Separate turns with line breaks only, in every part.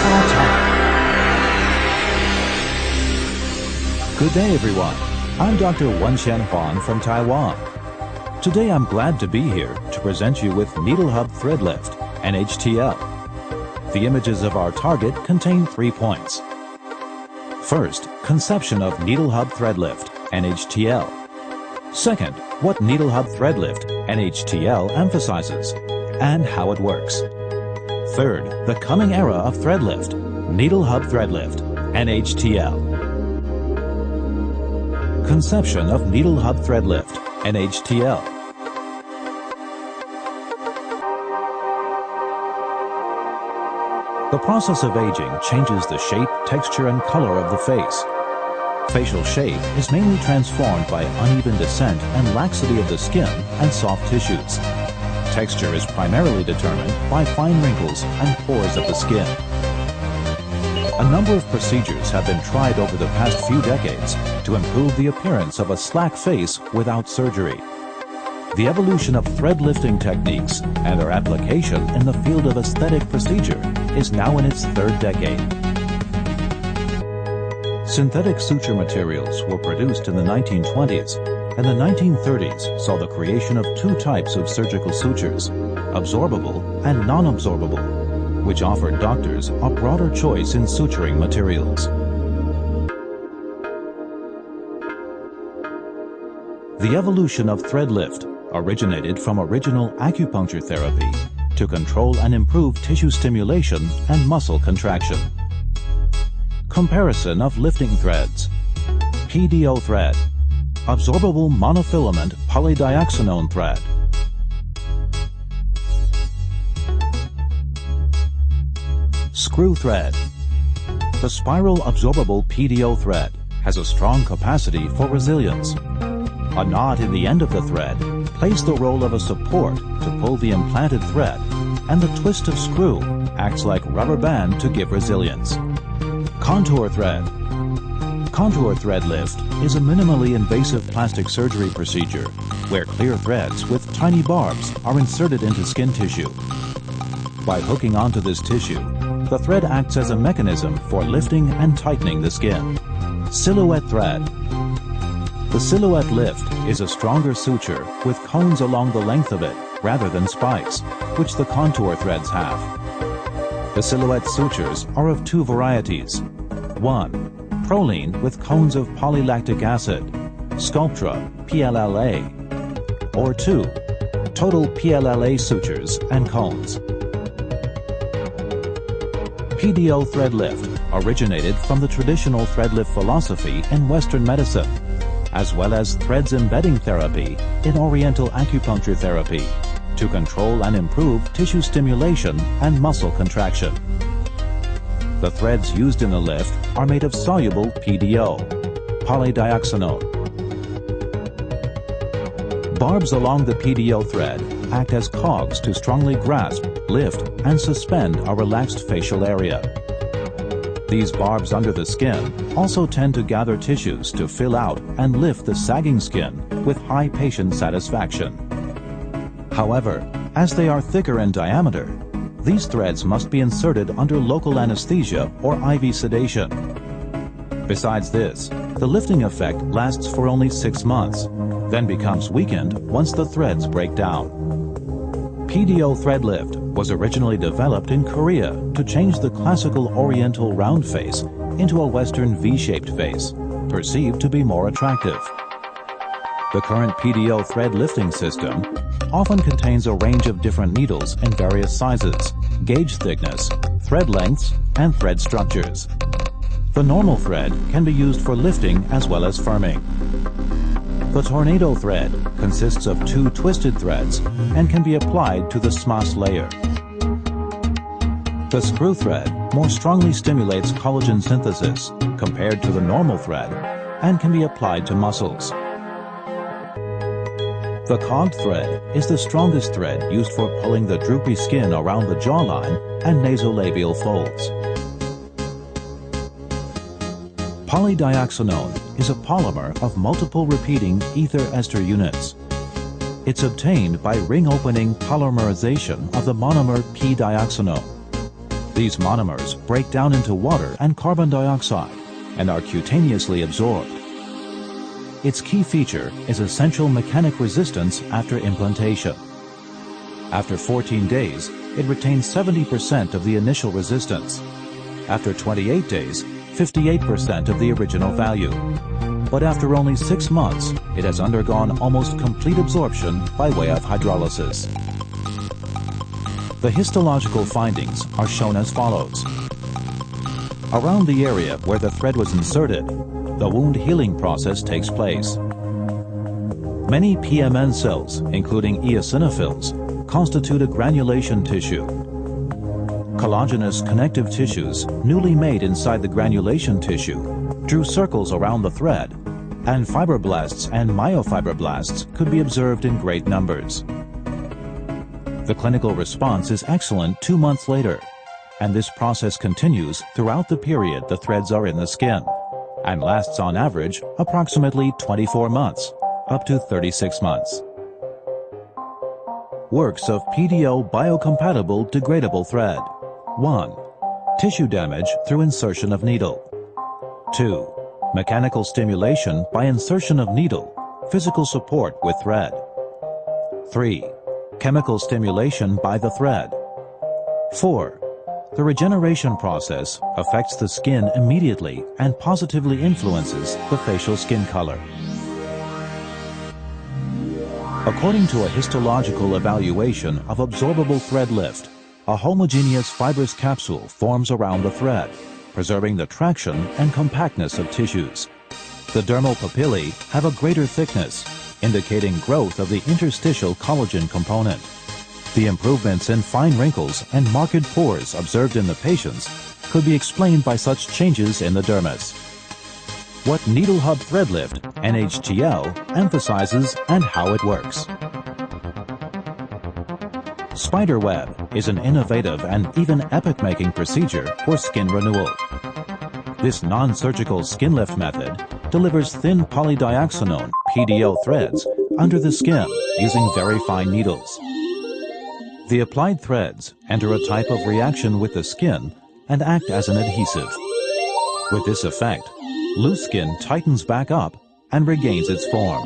our time. Good day, everyone. I'm Dr. Wenxian Huang from Taiwan. Today I'm glad to be here to present you with Needle Hub Thread Lift, NHTL. The images of our target contain 3 points. First, conception of Needle Hub Thread Lift, NHTL. Second, what Needle Hub Thread Lift, NHTL emphasizes, and how it works. Third, the coming era of thread lift, Needle Hub Thread Lift, NHTL. Conception of Needle Hub Thread Lift, NHTL. The process of aging changes the shape, texture, and color of the face. Facial shape is mainly transformed by uneven descent and laxity of the skin and soft tissues. Texture is primarily determined by fine wrinkles and pores of the skin. A number of procedures have been tried over the past few decades to improve the appearance of a slack face without surgery. The evolution of thread lifting techniques and their application in the field of aesthetic procedure is now in its 3rd decade. Synthetic suture materials were produced in the 1920s, and the 1930s saw the creation of 2 types of surgical sutures, absorbable and non-absorbable, which offered doctors a broader choice in suturing materials. The evolution of thread lift originated from original acupuncture therapy to control and improve tissue stimulation and muscle contraction. Comparison of lifting threads. PDO thread, absorbable monofilament polydioxanone thread. Screw thread. The spiral absorbable PDO thread has a strong capacity for resilience. A knot in the end of the thread plays the role of a support to pull the implanted thread, and the twist of screw acts like rubber band to give resilience. Contour thread. Contour thread lift is a minimally invasive plastic surgery procedure where clear threads with tiny barbs are inserted into skin tissue. By hooking onto this tissue, the thread acts as a mechanism for lifting and tightening the skin. Silhouette thread. The silhouette lift is a stronger suture with cones along the length of it rather than spikes, which the contour threads have. The silhouette sutures are of 2 varieties. 1. Proline with cones of polylactic acid, Sculptra, PLLA. Or 2. Total PLLA sutures and cones. PDO thread lift originated from the traditional thread lift philosophy in Western medicine, as well as threads embedding therapy in Oriental acupuncture therapy to control and improve tissue stimulation and muscle contraction. The threads used in the lift are made of soluble PDO, polydioxanone. Barbs along the PDO thread act as cogs to strongly grasp, lift, and suspend a relaxed facial area. These barbs under the skin also tend to gather tissues to fill out and lift the sagging skin with high patient satisfaction. However, as they are thicker in diameter, these threads must be inserted under local anesthesia or IV sedation. Besides this, the lifting effect lasts for only 6 months, then becomes weakened once the threads break down. PDO thread lift was originally developed in Korea to change the classical Oriental round face into a Western V-shaped face, perceived to be more attractive. The current PDO thread lifting system often contains a range of different needles in various sizes, gauge thickness, thread lengths, and thread structures. The normal thread can be used for lifting as well as firming. The tornado thread consists of 2 twisted threads and can be applied to the SMAS layer. The screw thread more strongly stimulates collagen synthesis compared to the normal thread and can be applied to muscles. The cogged thread is the strongest thread used for pulling the droopy skin around the jawline and nasolabial folds. Polydioxanone is a polymer of multiple repeating ether ester units. It's obtained by ring-opening polymerization of the monomer p-dioxanone. These monomers break down into water and carbon dioxide and are cutaneously absorbed. Its key feature is essential mechanic resistance after implantation. After 14 days, it retains 70% of the initial resistance. After 28 days, 58% of the original value. But after only 6 months, it has undergone almost complete absorption by way of hydrolysis. The histological findings are shown as follows. Around the area where the thread was inserted, the wound healing process takes place. Many PMN cells, including eosinophils, constitute a granulation tissue. Collagenous connective tissues, newly made inside the granulation tissue, drew circles around the thread, and fibroblasts and myofibroblasts could be observed in great numbers. The clinical response is excellent 2 months later, and this process continues throughout the period the threads are in the skin, and lasts on average approximately 24 months, up to 36 months. Works of PDO biocompatible degradable thread. 1. Tissue damage through insertion of needle. 2. Mechanical stimulation by insertion of needle, physical support with thread. 3. Chemical stimulation by the thread. 4. The regeneration process affects the skin immediately and positively influences the facial skin color. According to a histological evaluation of absorbable thread lift, a homogeneous fibrous capsule forms around the thread, preserving the traction and compactness of tissues. The dermal papillae have a greater thickness, indicating growth of the interstitial collagen component. The improvements in fine wrinkles and marked pores observed in the patients could be explained by such changes in the dermis. What Needle Hub Thread Lift, NHTL, emphasizes and how it works. Spiderweb is an innovative and even epoch-making procedure for skin renewal. This non-surgical skin lift method delivers thin polydioxanone PDO threads under the skin using very fine needles. The applied threads enter a type of reaction with the skin and act as an adhesive. With this effect, loose skin tightens back up and regains its form.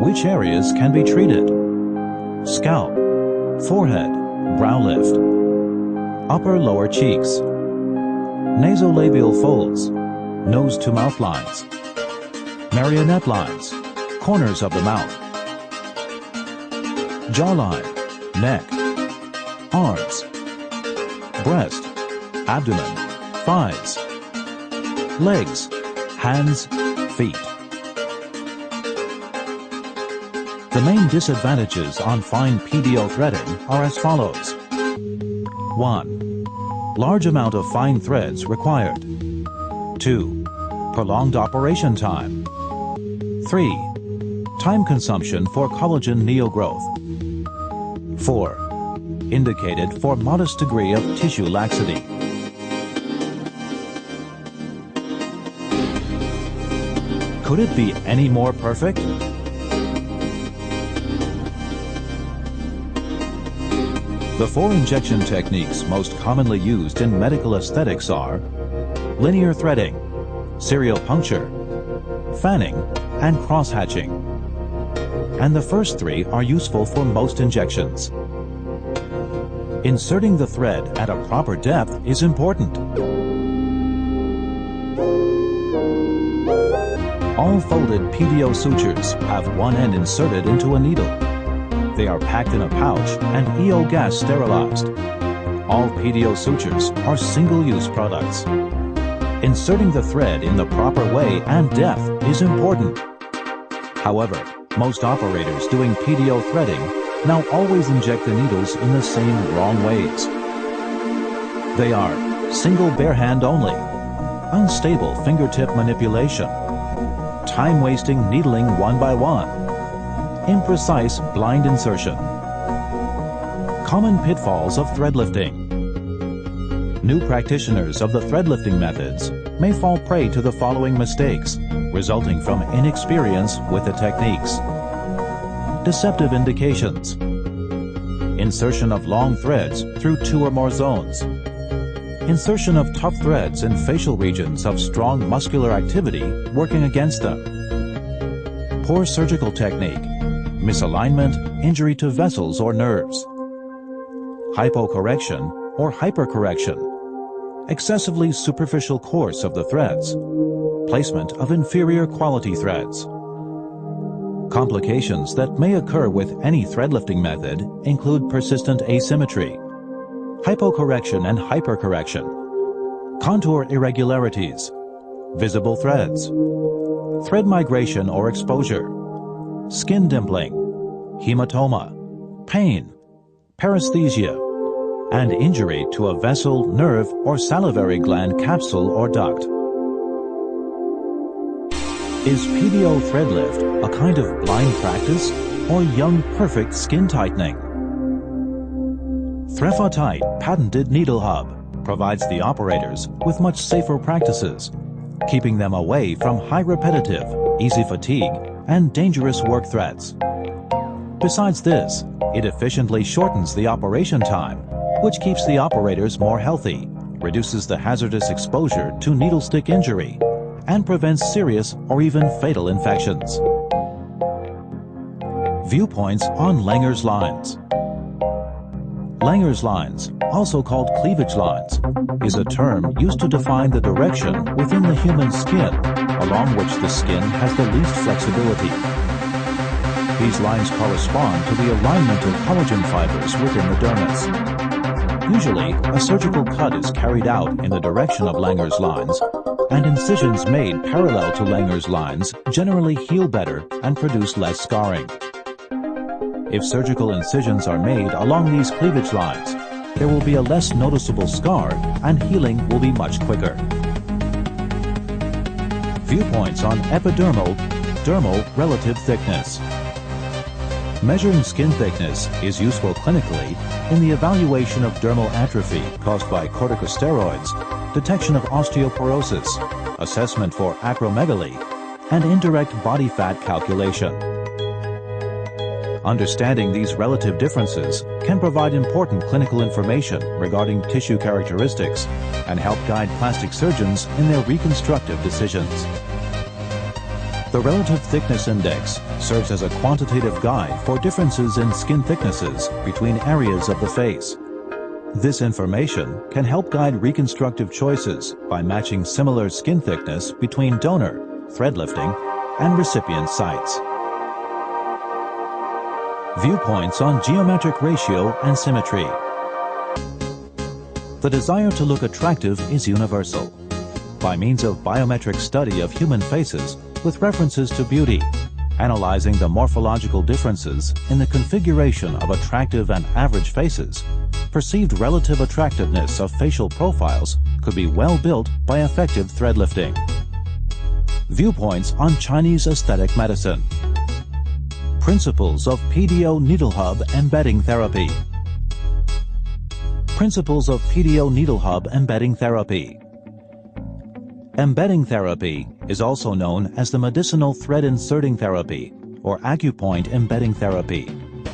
Which areas can be treated? Scalp, forehead, brow lift, upper-lower cheeks, nasolabial folds, nose to mouth lines, marionette lines, corners of the mouth, jawline, neck, arms, breast, abdomen, thighs, legs, hands, feet. The main disadvantages on fine PDO threading are as follows. 1. Large amount of fine threads required. 2. Prolonged operation time. 3. Time consumption for collagen neogrowth. 4. Indicated for modest degree of tissue laxity. Could it be any more perfect? The 4 injection techniques most commonly used in medical aesthetics are linear threading, serial puncture, fanning, and cross-hatching. And the first 3 are useful for most injections. Inserting the thread at a proper depth is important. All folded PDO sutures have one end inserted into a needle. They are packed in a pouch and EO gas sterilized. All PDO sutures are single-use products. Inserting the thread in the proper way and depth is important. However, most operators doing PDO threading now always inject the needles in the same wrong ways. They are single bare hand only, unstable fingertip manipulation, time-wasting needling one by one, imprecise blind insertion. Common pitfalls of thread lifting. New practitioners of the thread lifting methods may fall prey to the following mistakes, resulting from inexperience with the techniques. Deceptive indications. insertion of long threads through 2 or more zones, insertion of tough threads in facial regions of strong muscular activity working against them, poor surgical technique, misalignment, injury to vessels or nerves, hypocorrection or hypercorrection, excessively superficial course of the threads, placement of inferior quality threads. Complications that may occur with any thread lifting method include persistent asymmetry, hypocorrection and hypercorrection, contour irregularities, visible threads, thread migration or exposure, skin dimpling, hematoma, pain, paresthesia, and injury to a vessel, nerve, or salivary gland capsule or duct. Is PDO thread lift a kind of blind practice or young perfect skin tightening? Threfatite patented needle hub provides the operators with much safer practices, keeping them away from high repetitive, easy fatigue, and dangerous work threats. Besides this, it efficiently shortens the operation time, which keeps the operators more healthy, reduces the hazardous exposure to needle stick injury, and prevents serious or even fatal infections. Viewpoints on Langer's lines. Langer's lines, also called cleavage lines, is a term used to define the direction within the human skin along which the skin has the least flexibility. These lines correspond to the alignment of collagen fibers within the dermis. Usually, a surgical cut is carried out in the direction of Langer's lines, and incisions made parallel to Langer's lines generally heal better and produce less scarring. If surgical incisions are made along these cleavage lines, there will be a less noticeable scar and healing will be much quicker. Viewpoints on epidermal, dermal relative thickness. Measuring skin thickness is useful clinically in the evaluation of dermal atrophy caused by corticosteroids, detection of osteoporosis, assessment for acromegaly, and indirect body fat calculation. Understanding these relative differences can provide important clinical information regarding tissue characteristics and help guide plastic surgeons in their reconstructive decisions. The Relative Thickness Index serves as a quantitative guide for differences in skin thicknesses between areas of the face. This information can help guide reconstructive choices by matching similar skin thickness between donor, thread lifting, and recipient sites. Viewpoints on geometric ratio and symmetry. The desire to look attractive is universal. By means of biometric study of human faces with references to beauty, analyzing the morphological differences in the configuration of attractive and average faces, perceived relative attractiveness of facial profiles could be well built by effective thread lifting. Viewpoints on Chinese aesthetic medicine. Principles of PDO needle hub embedding therapy. Principles of PDO needle hub embedding therapy. Embedding therapy is also known as the medicinal thread inserting therapy or acupoint embedding therapy,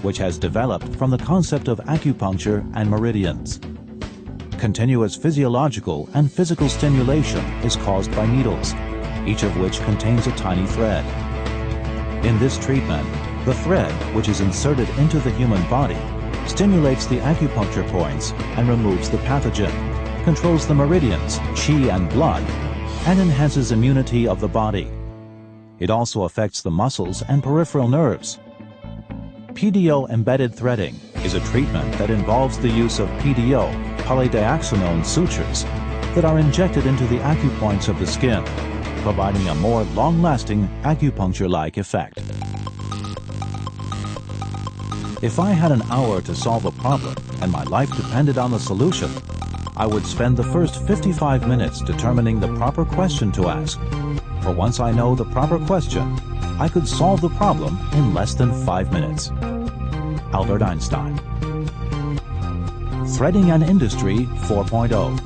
which has developed from the concept of acupuncture and meridians. Continuous physiological and physical stimulation is caused by needles, each of which contains a tiny thread. In this treatment, the thread, which is inserted into the human body, stimulates the acupuncture points and removes the pathogen, controls the meridians, qi and blood, and enhances immunity of the body. It also affects the muscles and peripheral nerves. PDO embedded threading is a treatment that involves the use of PDO, polydioxanone sutures, that are injected into the acupoints of the skin, providing a more long-lasting acupuncture-like effect. If I had an hour to solve a problem and my life depended on the solution, I would spend the first 55 minutes determining the proper question to ask. For once I know the proper question, I could solve the problem in less than 5 minutes. Albert Einstein. Threading and Industry 4.0.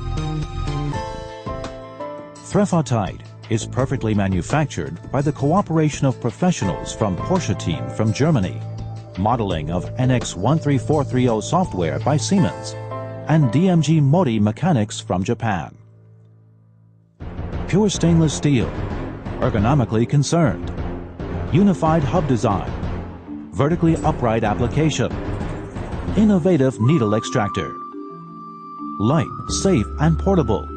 Threfatite is perfectly manufactured by the cooperation of professionals from Porsche team from Germany. modeling of NX13430 software by Siemens, and DMG Mori mechanics from Japan. Pure stainless steel, ergonomically concerned, unified hub design, vertically upright application, innovative needle extractor, light, safe, and portable,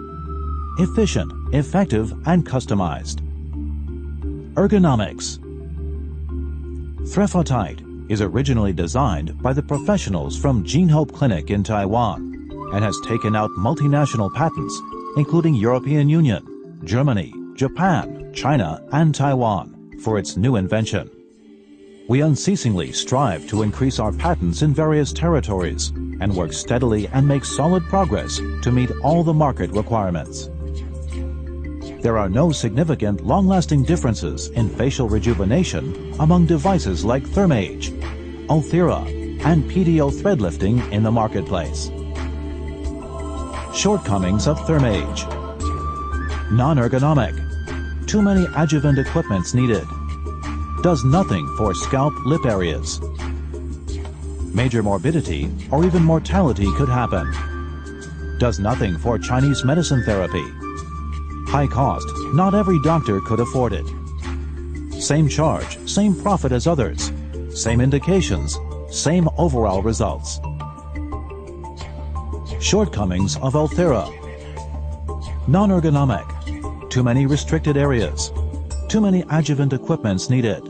efficient, effective, and customized. Ergonomics. Threphotite is originally designed by the professionals from Gene Hope Clinic in Taiwan and has taken out multinational patents, including European Union, Germany, Japan, China, and Taiwan, for its new invention. We unceasingly strive to increase our patents in various territories and work steadily and make solid progress to meet all the market requirements. There are no significant long-lasting differences in facial rejuvenation among devices like Thermage, Ulthera, and PDO thread lifting in the marketplace. Shortcomings of Thermage. Non-ergonomic. Too many adjuvant equipments needed. Does nothing for scalp lip areas. Major morbidity or even mortality could happen. Does nothing for Chinese medicine therapy. High cost, not every doctor could afford it. Same charge, same profit as others. Same indications, same overall results. Shortcomings of Ulthera. Non-ergonomic. Too many restricted areas. Too many adjuvant equipments needed.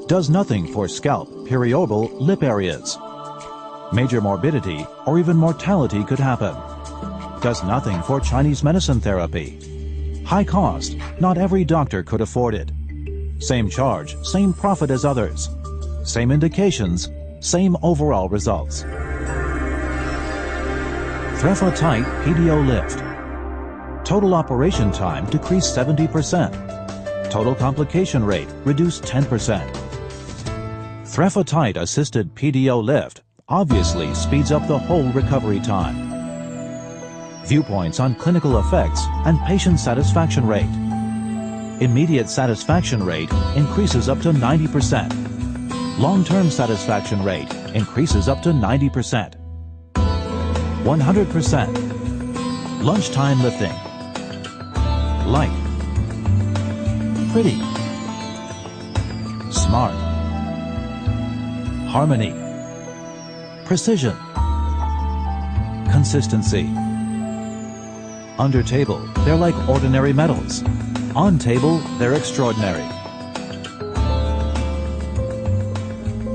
Does nothing for scalp, periorbital, lip areas. Major morbidity or even mortality could happen. Does nothing for Chinese medicine therapy. High cost, not every doctor could afford it. Same charge, same profit as others. Same indications, same overall results. Threphotite PDO lift. Total operation time decreased 70%. Total complication rate reduced 10%. Threphotite assisted PDO lift obviously speeds up the whole recovery time. Viewpoints on clinical effects and patient satisfaction rate. Immediate satisfaction rate increases up to 90%. Long-term satisfaction rate increases up to 90%. 100%. Lunchtime lifting. Light. Pretty. Smart. Harmony. Precision. Consistency. Under table, they're like ordinary metals. On table, they're extraordinary.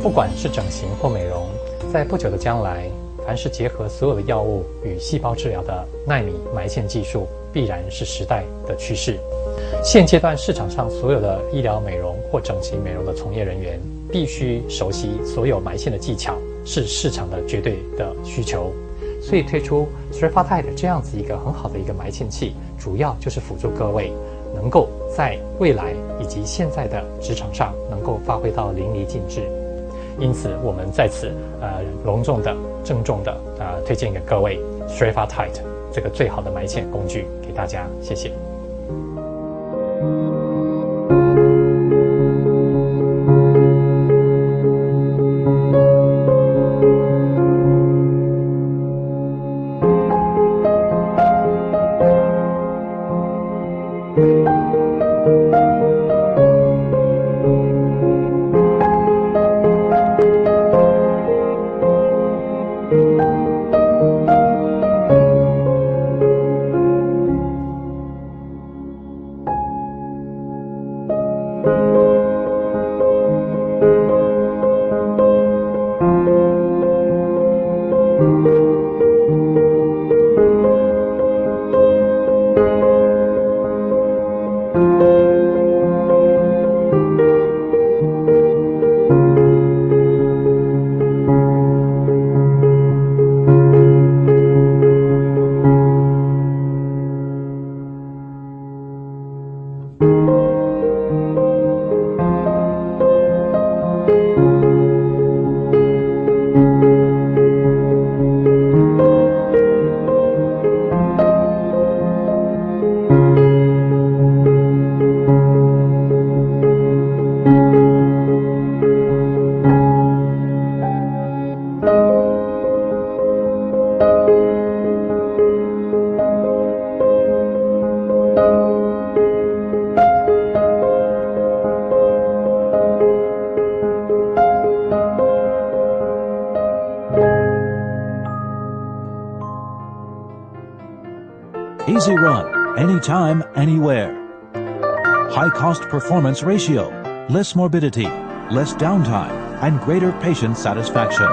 不管是整形或美容，在不久的将来，凡是结合所有的药物与细胞治疗的奈米埋线技术，必然是时代的趋势。现阶段市场上所有的医疗美容或整形美容的从业人员，必须熟悉所有埋线的技巧，是市场的绝对的需求。所以推出 Threphotite 这样子一个很好的一个埋线器，主要就是辅助各位能够在未来以及现在的职场上能够发挥到淋漓尽致。因此，我们在此隆重的、郑重的推荐给各位 Threphotite 这个最好的埋线工具给大家，谢谢。
Easy run, anytime, anywhere. High cost performance ratio, less morbidity, less downtime, and greater patient satisfaction.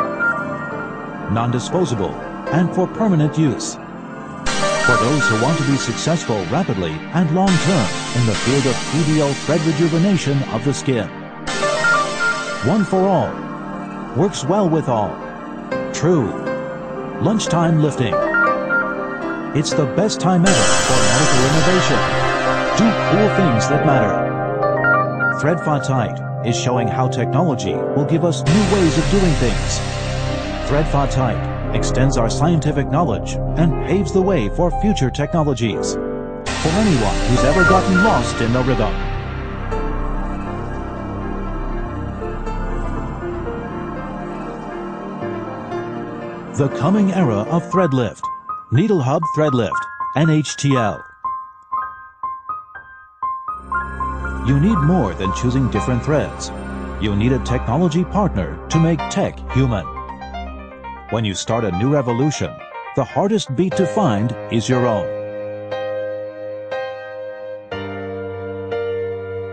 Non-disposable and for permanent use. For those who want to be successful rapidly and long-term in the field of PDO thread rejuvenation of the skin. One for all. Works well with all. True. Lunchtime lifting. It's the best time ever for medical innovation. Do cool things that matter. Thread Tight is showing how technology will give us new ways of doing things. Thread Tight extends our scientific knowledge and paves the way for future technologies. For anyone who's ever gotten lost in the rhythm. The coming era of thread lift. Needle Hub Thread Lift, NHTL. You need more than choosing different threads. You need a technology partner to make tech human. When you start a new revolution, the hardest beat to find is your own.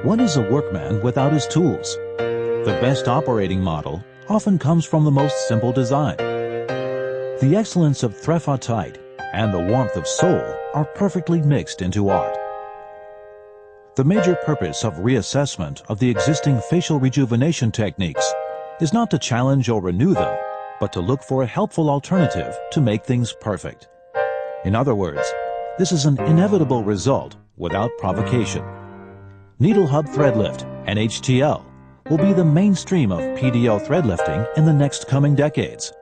What is a workman without his tools? The best operating model often comes from the most simple design. The excellence of Thread Tight and the warmth of soul are perfectly mixed into art. The major purpose of reassessment of the existing facial rejuvenation techniques is not to challenge or renew them, but to look for a helpful alternative to make things perfect. In other words, this is an inevitable result without provocation. Needle Hub Thread Lift, NHTL, will be the mainstream of PDO thread lifting in the next coming decades.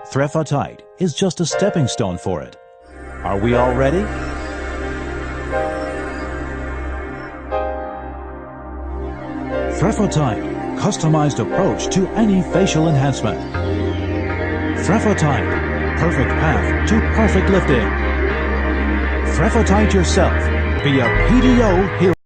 Thread Tight is just a stepping stone for it. Are we all ready? Thread Tight, customized approach to any facial enhancement. Thread Tight, perfect path to perfect lifting. Thread Tight yourself. Be a PDO hero.